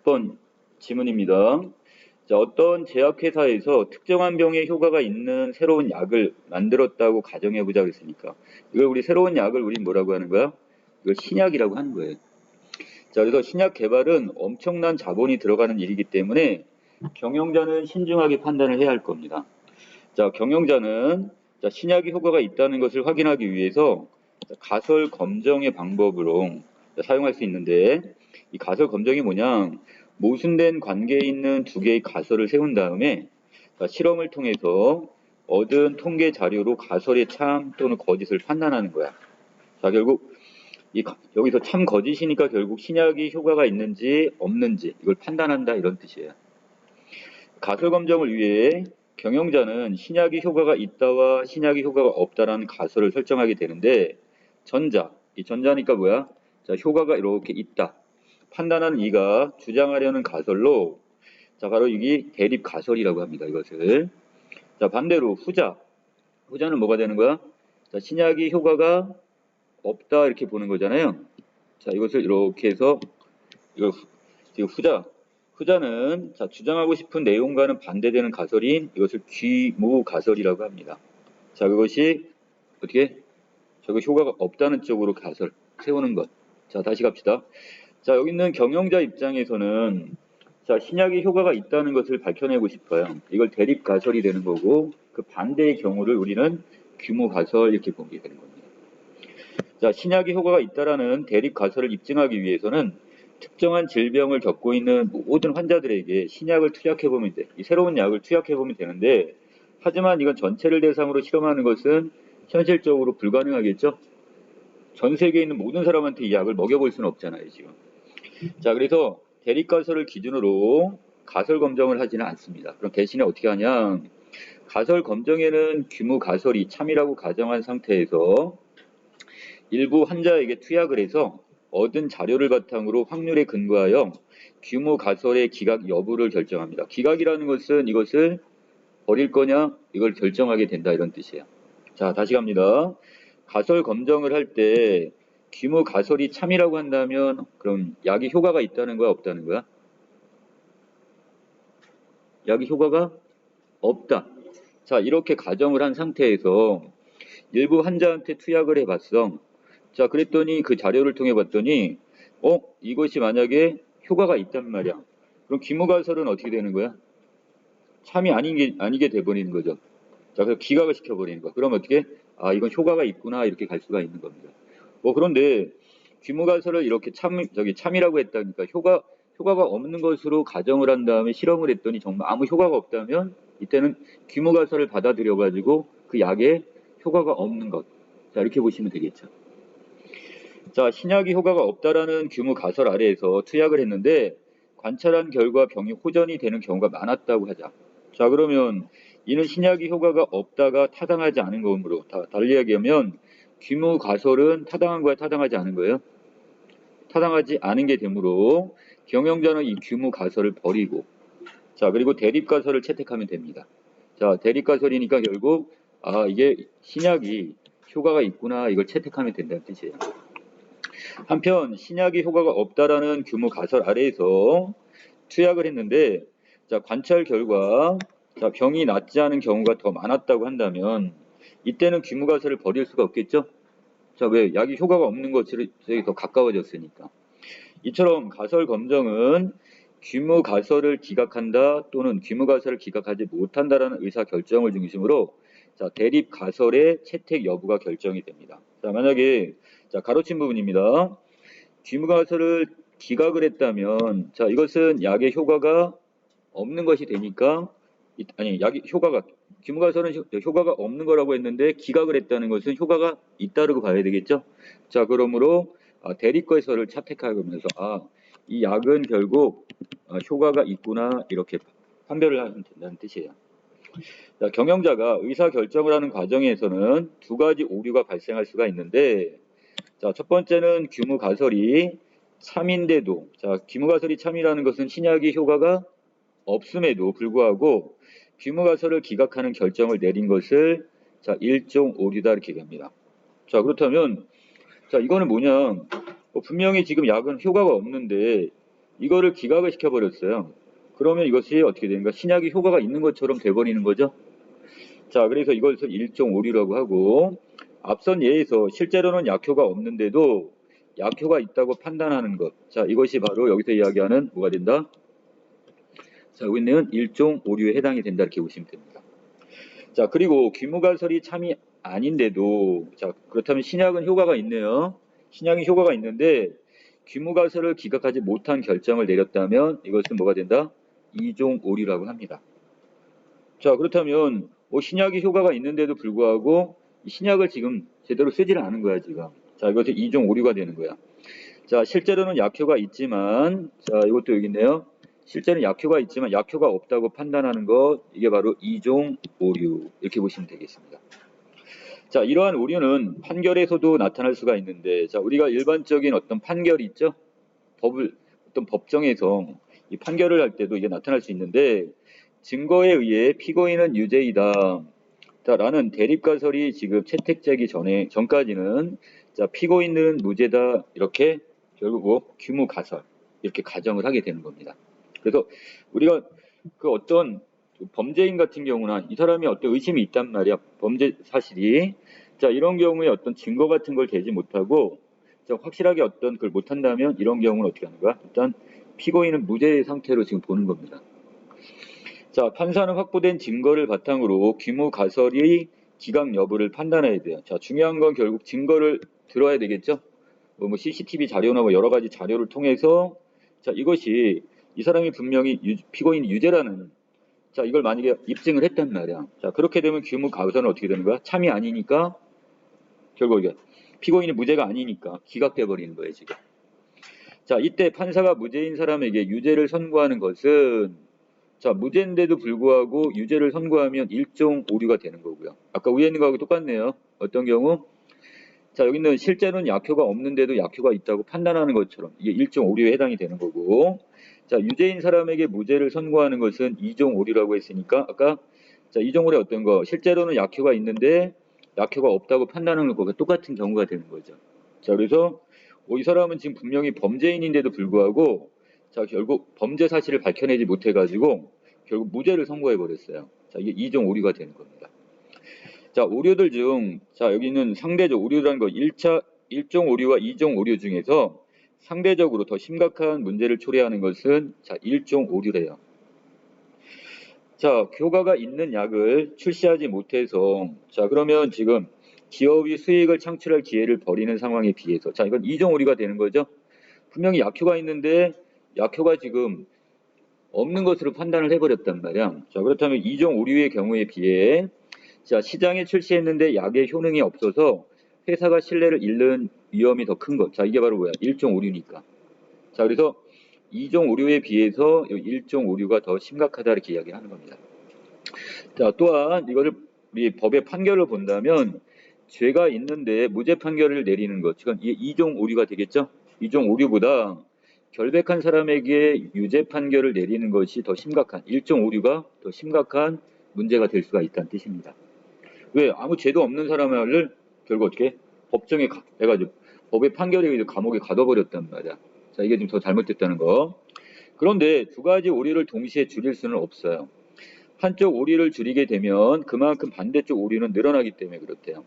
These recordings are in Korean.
10번 지문입니다. 자, 어떤 제약회사에서 특정한 병에 효과가 있는 새로운 약을 만들었다고 가정해보자 그랬으니까 이걸 우리 새로운 약을 우린 뭐라고 하는 거야? 이걸 신약이라고 하는 거예요. 자, 그래서 신약 개발은 엄청난 자본이 들어가는 일이기 때문에 경영자는 신중하게 판단을 해야 할 겁니다. 자, 경영자는 신약이 효과가 있다는 것을 확인하기 위해서 가설 검정의 방법으로 사용할 수 있는데, 이 가설 검정이 뭐냐? 모순된 관계에 있는 두 개의 가설을 세운 다음에 실험을 통해서 얻은 통계 자료로 가설의 참 또는 거짓을 판단하는 거야. 자, 결국 여기서 참 거짓이니까 결국 신약이 효과가 있는지 없는지 이걸 판단한다 이런 뜻이에요. 가설 검정을 위해 경영자는 신약이 효과가 있다와 신약이 효과가 없다라는 가설을 설정하게 되는데, 이 전자니까 뭐야? 자, 효과가 이렇게 있다. 판단하는 이가 주장하려는 가설로, 자, 바로 이게 대립 가설이라고 합니다. 이것을. 자, 반대로 후자는 뭐가 되는 거야? 자, 신약이 효과가 없다 이렇게 보는 거잖아요. 자, 이것을 이렇게 해서 이걸 지금 후자는 주장하고 싶은 내용과는 반대되는 가설인 이것을 귀무 가설이라고 합니다. 자, 그것이 어떻게 저거 효과가 없다는 쪽으로 가설 세우는 것. 자, 다시 갑시다. 자, 여기 있는 경영자 입장에서는 신약이 효과가 있다는 것을 밝혀내고 싶어요. 이걸 대립 가설이 되는 거고, 그 반대의 경우를 우리는 규모 가설 이렇게 보게 되는 겁니다. 자, 신약이 효과가 있다라는 대립 가설을 입증하기 위해서는 특정한 질병을 겪고 있는 모든 환자들에게 신약을 투약해보면 돼. 이 새로운 약을 투약해보면 되는데, 하지만 이건 전체를 대상으로 실험하는 것은 현실적으로 불가능하겠죠? 전 세계에 있는 모든 사람한테 이 약을 먹여볼 수는 없잖아요, 지금. 자, 그래서 대립 가설을 기준으로 가설 검정을 하지는 않습니다. 그럼 대신에 어떻게 하냐? 가설 검정에는 규모 가설이 참이라고 가정한 상태에서 일부 환자에게 투약을 해서 얻은 자료를 바탕으로 확률에 근거하여 규모 가설의 기각 여부를 결정합니다. 기각이라는 것은 이것을 버릴 거냐 이걸 결정하게 된다 이런 뜻이에요. 자, 다시 갑니다. 가설 검정을 할 때 규모 가설이 참이라고 한다면 그럼 약이 효과가 있다는 거야 없다는 거야? 약이 효과가 없다. 자, 이렇게 가정을 한 상태에서 일부 환자한테 투약을 해봤어. 자, 그랬더니 그 자료를 통해 봤더니 이것이 만약에 효과가 있단 말이야. 그럼 규모가설은 어떻게 되는 거야? 참이 아니게 돼버리는 거죠. 자, 그래서 기각을 시켜버리는 거야. 그럼 어떻게? 이건 효과가 있구나 이렇게 갈 수가 있는 겁니다. 그런데 규모가설을 이렇게 참이라고 했다니까 효과가 없는 것으로 가정을 한 다음에 실험을 했더니 정말 아무 효과가 없다면 이때는 규모가설을 받아들여가지고 그 약에 효과가 없는 것. 자, 이렇게 보시면 되겠죠. 자, 신약이 효과가 없다라는 규모 가설 아래에서 투약을 했는데 관찰한 결과 병이 호전이 되는 경우가 많았다고 하자. 자, 그러면 이는 신약이 효과가 없다가 타당하지 않은 거므로 달리 이야기하면 규모 가설은 타당한 거야 타당하지 않은 거예요? 타당하지 않은 게 되므로 경영자는 이 규모 가설을 버리고 자, 그리고 대립 가설을 채택하면 됩니다. 자, 대립 가설이니까 결국 이게 신약이 효과가 있구나 이걸 채택하면 된다는 뜻이에요. 한편 신약이 효과가 없다라는 규모 가설 아래에서 투약을 했는데 자, 관찰 결과 병이 낫지 않은 경우가 더 많았다고 한다면 이때는 규모 가설을 버릴 수가 없겠죠? 자, 왜? 약이 효과가 없는 것에 더 가까워졌으니까. 이처럼 가설 검정은 규모 가설을 기각한다 또는 규모 가설을 기각하지 못한다라는 의사 결정을 중심으로 대립 가설의 채택 여부가 결정이 됩니다. 자, 만약에 가로친 부분입니다. 규모 가설을 기각을 했다면 이것은 약의 효과가 없는 것이 되니까 규모 가설은 효과가 없는 거라고 했는데 기각을 했다는 것은 효과가 있다고 봐야 되겠죠. 자, 그러므로 대립 가설을 채택하면서 이 약은 결국 효과가 있구나 이렇게 판별을 하면 된다는 뜻이에요. 자, 경영자가 의사 결정을 하는 과정에서는 두 가지 오류가 발생할 수가 있는데 자, 첫 번째는 규모 가설이 참인데도 규모 가설이 참이라는 것은 신약이 효과가 없음에도 불구하고 규모 가설을 기각하는 결정을 내린 것을 일종 오류다 이렇게 얘기합니다. 자, 그렇다면 이거는 뭐냐? 분명히 지금 약은 효과가 없는데 이거를 기각을 시켜버렸어요. 그러면 이것이 어떻게 되는가? 신약이 효과가 있는 것처럼 돼버리는 거죠. 자, 그래서 이것을 일종 오류라고 하고, 앞선 예에서 실제로는 약효가 없는데도 약효가 있다고 판단하는 것. 자, 이것이 바로 여기서 이야기하는 뭐가 된다? 자, 여기는 일종 오류에 해당이 된다 이렇게 보시면 됩니다. 자, 그리고 귀무가설이 참이 아닌데도, 자, 그렇다면 신약은 효과가 있네요. 신약이 효과가 있는데 귀무가설을 기각하지 못한 결정을 내렸다면 이것은 뭐가 된다? 이종 오류라고 합니다. 자, 그렇다면 신약이 효과가 있는데도 불구하고 이 신약을 지금 제대로 쓰지를 않은 거야, 지금. 자, 이것이 이종 오류가 되는 거야. 자, 실제로는 약효가 있지만, 자, 이것도 여기 있네요. 실제는 약효가 있지만 약효가 없다고 판단하는 것, 이게 바로 이종 오류. 이렇게 보시면 되겠습니다. 자, 이러한 오류는 판결에서도 나타날 수가 있는데, 자, 우리가 일반적인 어떤 판결이 있죠? 어떤 법정에서 이 판결을 할 때도 이게 나타날 수 있는데, 증거에 의해 피고인은 유죄이다. 라는 대립가설이 지금 채택되기 전까지는, 자, 피고인은 무죄다. 이렇게 결국 규모가설. 이렇게 가정을 하게 되는 겁니다. 그래서 우리가 그 어떤 범죄인 같은 경우나 이 사람이 어떤 의심이 있단 말이야. 범죄 사실이. 자, 이런 경우에 어떤 증거 같은 걸 대지 못하고, 자, 확실하게 어떤 그걸 못한다면 이런 경우는 어떻게 하는 거야? 일단 피고인은 무죄의 상태로 지금 보는 겁니다. 자, 판사는 확보된 증거를 바탕으로 규모 가설의 기각 여부를 판단해야 돼요. 자, 중요한 건 결국 증거를 들어야 되겠죠? 뭐 CCTV 자료나 뭐 여러 가지 자료를 통해서, 자, 이것이 이 사람이 분명히 피고인이 유죄라는, 자, 이걸 만약에 입증을 했단 말이야. 자, 그렇게 되면 규모 가설은 어떻게 되는 거야? 참이 아니니까 결국 이게 피고인이 무죄가 아니니까 기각돼 버리는 거예요, 지금. 자, 이때 판사가 무죄인 사람에게 유죄를 선고하는 것은, 자, 무죄인데도 불구하고 유죄를 선고하면 일종 오류가 되는 거고요. 아까 위에 있는 거하고 똑같네요. 어떤 경우? 자, 여기는 실제로는 약효가 없는데도 약효가 있다고 판단하는 것처럼 이게 일종 오류에 해당이 되는 거고, 자, 유죄인 사람에게 무죄를 선고하는 것은 이종 오류라고 했으니까 아까, 자, 이종 오류 어떤 거? 실제로는 약효가 있는데 약효가 없다고 판단하는 것과 똑같은 경우가 되는 거죠. 자, 그래서 이 사람은 지금 분명히 범죄인인데도 불구하고, 자, 결국 범죄 사실을 밝혀내지 못해가지고 결국 무죄를 선고해 버렸어요. 자, 이게 이종 오류가 되는 겁니다. 자, 오류들 중, 자, 여기는 상대적 오류라는 거, 1차, 1종 오류와 2종 오류 중에서 상대적으로 더 심각한 문제를 초래하는 것은, 자, 1종 오류래요. 자, 효과가 있는 약을 출시하지 못해서, 자, 그러면 지금 기업이 수익을 창출할 기회를 버리는 상황에 비해서, 자, 이건 2종 오류가 되는 거죠. 분명히 약효가 있는데 약효가 지금 없는 것으로 판단을 해버렸단 말이야. 자, 그렇다면 2종 오류의 경우에 비해, 자, 시장에 출시했는데 약의 효능이 없어서 회사가 신뢰를 잃는 위험이 더 큰 것. 자, 이게 바로 뭐야? 1종 오류니까. 자, 그래서 2종 오류에 비해서 1종 오류가 더 심각하다 이렇게 이야기하는 겁니다. 자, 또한 이거를 우리 법의 판결을 본다면 죄가 있는데 무죄 판결을 내리는 것. 지금 이게 2종 오류가 되겠죠? 2종 오류보다 결백한 사람에게 유죄 판결을 내리는 것이 더 심각한, 1종 오류가 더 심각한 문제가 될 수가 있다는 뜻입니다. 왜? 아무 죄도 없는 사람을 결국 어떻게? 법정에 해가지고 법의 판결에 의해서 감옥에 가둬버렸단 말이야. 자, 이게 좀 더 잘못됐다는 거. 그런데 두 가지 오류를 동시에 줄일 수는 없어요. 한쪽 오류를 줄이게 되면 그만큼 반대쪽 오류는 늘어나기 때문에 그렇대요.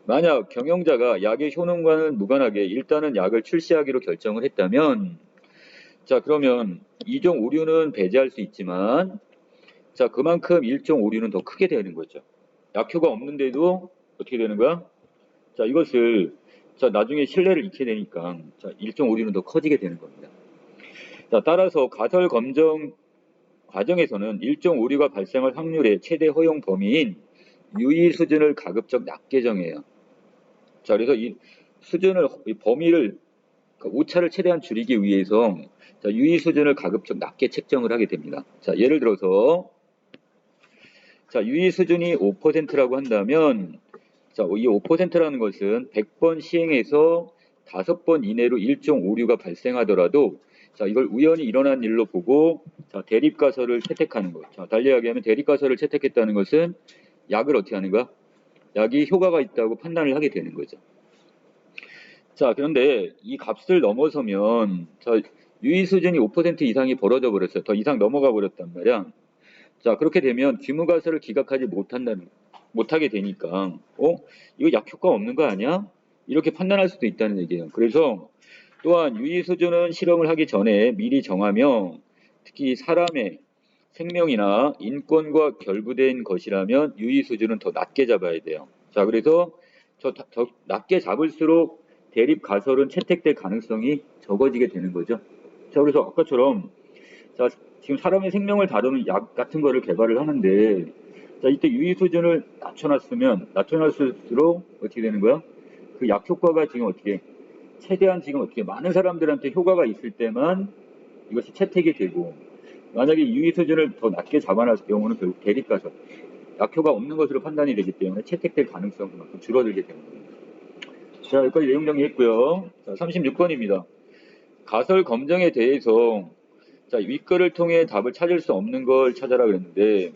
만약 경영자가 약의 효능과는 무관하게 일단은 약을 출시하기로 결정을 했다면, 자, 그러면 2종 오류는 배제할 수 있지만, 자, 그만큼 1종 오류는 더 크게 되는 거죠. 약효가 없는데도 어떻게 되는 거야? 자, 이것을, 자, 나중에 신뢰를 잃게 되니까, 자, 1종 오류는 더 커지게 되는 겁니다. 자, 따라서 가설 검정 과정에서는 1종 오류가 발생할 확률의 최대 허용 범위인 유의 수준을 가급적 낮게 정해요. 자, 그래서 이 수준을, 이 범위를, 오차를 최대한 줄이기 위해서, 자, 유의 수준을 가급적 낮게 책정을 하게 됩니다. 자, 예를 들어서, 자, 유의 수준이 5%라고 한다면, 자, 이 5%라는 것은 100번 시행해서 5번 이내로 1종 오류가 발생하더라도, 자, 이걸 우연히 일어난 일로 보고, 자, 대립가설을 채택하는 것. 자, 달리 이야기하면 대립가설을 채택했다는 것은 약을 어떻게 하는 거야? 약이 효과가 있다고 판단을 하게 되는 거죠. 자, 그런데 이 값을 넘어서면, 자, 유의 수준이 5% 이상이 벌어져 버렸어요. 더 이상 넘어가 버렸단 말이야. 자, 그렇게 되면 귀무가설을 기각하지 못하게 되니까, 이거 약효과 없는 거 아니야? 이렇게 판단할 수도 있다는 얘기예요. 그래서 또한 유의 수준은 실험을 하기 전에 미리 정하며 특히 사람의 생명이나 인권과 결부된 것이라면 유의 수준은 더 낮게 잡아야 돼요. 자, 그래서 더 낮게 잡을수록 대립 가설은 채택될 가능성이 적어지게 되는 거죠. 자, 그래서 아까처럼 자, 지금 사람의 생명을 다루는 약 같은 거를 개발을 하는데 자, 이때 유의 수준을 낮춰놨을수록 어떻게 되는 거야? 그 약 효과가 지금 어떻게 최대한 지금 어떻게 많은 사람들한테 효과가 있을 때만 이것이 채택이 되고 만약에 유의 수준을 더 낮게 잡아놨을 경우는 결국 대립가설 약효가 없는 것으로 판단이 되기 때문에 채택될 가능성이 그만큼 줄어들게 되는 겁니다. 자, 여기까지 내용 정리했고요. 자, 36번입니다. 가설 검정에 대해서 자, 윗글을 통해 답을 찾을 수 없는 걸 찾아라 그랬는데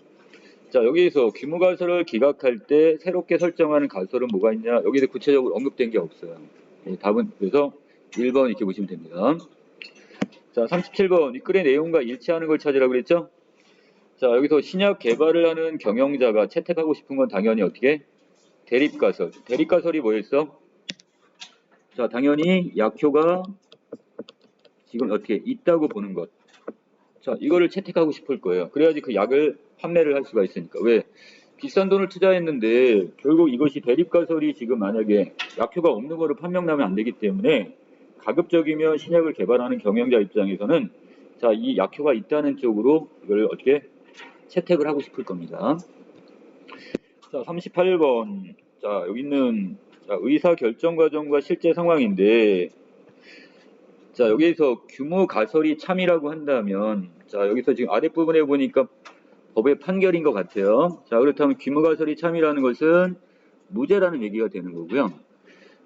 자, 여기에서 귀무가설을 기각할 때 새롭게 설정하는 가설은 뭐가 있냐? 여기에 구체적으로 언급된 게 없어요. 답은 그래서 1번 이렇게 보시면 됩니다. 자, 37번 윗글의 내용과 일치하는 걸 찾으라고 그랬죠? 자, 여기서 신약 개발을 하는 경영자가 채택하고 싶은 건 당연히 어떻게? 대립가설. 대립가설이 뭐였어? 자, 당연히 약효가 지금 어떻게 있다고 보는 것. 자, 이거를 채택하고 싶을 거예요. 그래야지 그 약을 판매를 할 수가 있으니까. 왜? 비싼 돈을 투자했는데 결국 이것이 대립가설이 지금 만약에 약효가 없는 거로 판명나면 안 되기 때문에 가급적이면 신약을 개발하는 경영자 입장에서는 자, 이 약효가 있다는 쪽으로 이걸 어떻게 채택을 하고 싶을 겁니다. 자, 38번. 자, 여기 있는 의사 결정 과정과 실제 상황인데 자, 여기에서 규모 가설이 참이라고 한다면 자, 여기서 지금 아랫부분에 보니까 법의 판결인 것 같아요. 자, 그렇다면 규모 가설이 참이라는 것은 무죄라는 얘기가 되는 거고요.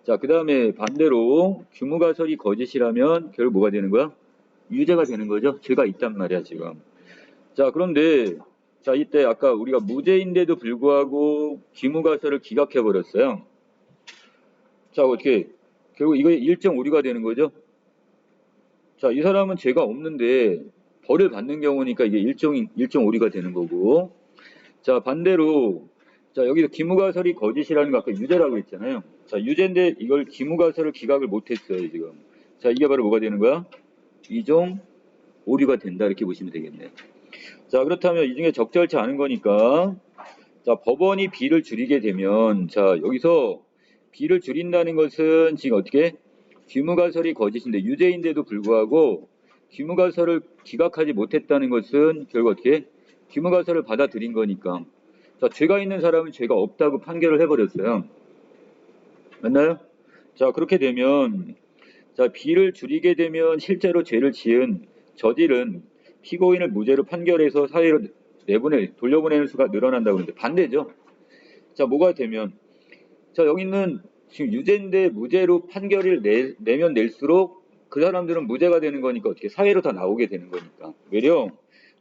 자, 그 다음에 반대로 규모 가설이 거짓이라면 결국 뭐가 되는 거야? 유죄가 되는 거죠. 죄가 있단 말이야, 지금. 자, 그런데 자, 이때 아까 우리가 무죄인데도 불구하고 규모 가설을 기각해 버렸어요. 자, 어떻게 결국 이거 일정 오류가 되는 거죠. 자, 이 사람은 죄가 없는데 벌을 받는 경우니까 이게 일정 오류가 되는 거고. 자, 반대로 자, 여기서 기무가설이 거짓이라는 거 아까 유죄라고 했잖아요. 자, 유죄인데 이걸 기무가설을 기각을 못 했어요, 지금. 자, 이게 바로 뭐가 되는 거야? 이종 오류가 된다 이렇게 보시면 되겠네요. 자, 그렇다면 이 중에 적절치 않은 거니까 자, 법원이 비를 줄이게 되면 자, 여기서 비를 줄인다는 것은 지금 어떻게 귀무가설이 거짓인데 유죄인데도 불구하고 귀무가설을 기각하지 못했다는 것은 결국 어떻게 귀무가설을 받아들인 거니까 자, 죄가 있는 사람은 죄가 없다고 판결을 해버렸어요. 맞나요? 자, 그렇게 되면 자, 비를 줄이게 되면 실제로 죄를 저지른 피고인을 무죄로 판결해서 사회로 돌려보내는 수가 늘어난다고 하는데 반대죠. 자, 뭐가 되면 자, 여기 있는 지금 유죄인데 무죄로 판결을 내면 낼수록 그 사람들은 무죄가 되는 거니까 어떻게 사회로 다 나오게 되는 거니까 외려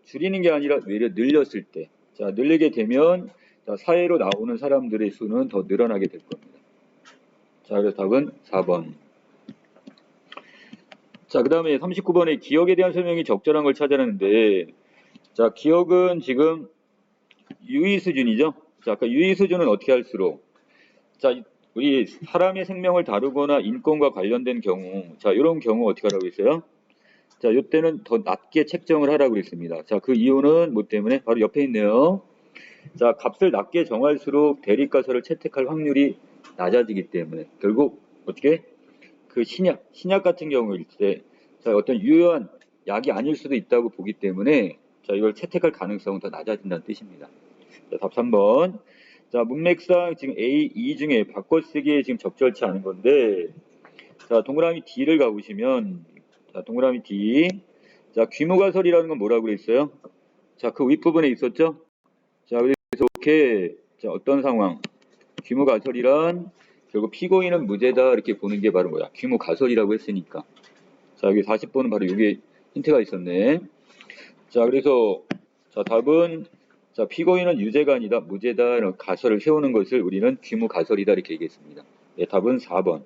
줄이는 게 아니라 외려 늘렸을 때 자, 늘리게 되면 자, 사회로 나오는 사람들의 수는 더 늘어나게 될 겁니다. 자, 그래서 답은 4번. 자, 그 다음에 39번에 기억에 대한 설명이 적절한 걸 찾아내는데 자, 기억은 지금 유의 수준이죠. 자, 아까 유의 수준은 어떻게 할수록 자, 우리 사람의 생명을 다루거나 인권과 관련된 경우 자, 이런 경우 어떻게 하라고 했어요? 자, 이때는 더 낮게 책정을 하라고 했습니다. 자, 그 이유는 뭐 때문에? 바로 옆에 있네요. 자, 값을 낮게 정할수록 대립가설을 채택할 확률이 낮아지기 때문에 결국 어떻게? 그 신약 같은 경우일 때 자, 어떤 유효한 약이 아닐 수도 있다고 보기 때문에 자, 이걸 채택할 가능성은 더 낮아진다는 뜻입니다. 자, 답 3번. 자, 문맥상 지금 A, E 중에 바꿔쓰기에 지금 적절치 않은 건데 자, 동그라미 D를 가보시면 자, 동그라미 D 자, 귀무가설이라는 건 뭐라고 그랬어요? 자, 그 윗부분에 있었죠? 자, 그래서 이렇게 자, 어떤 상황 귀무가설이란 결국 피고인은 무죄다 이렇게 보는 게 바로 뭐야? 귀무가설이라고 했으니까 자, 여기 40번은 바로 이게 힌트가 있었네. 자, 그래서 자, 답은 자, 피고인은 유죄가 아니다 무죄다 이런 가설을 세우는 것을 우리는 귀무가설이다 이렇게 얘기했습니다. 네, 답은 4번.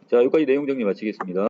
자, 여기까지 내용 정리 마치겠습니다.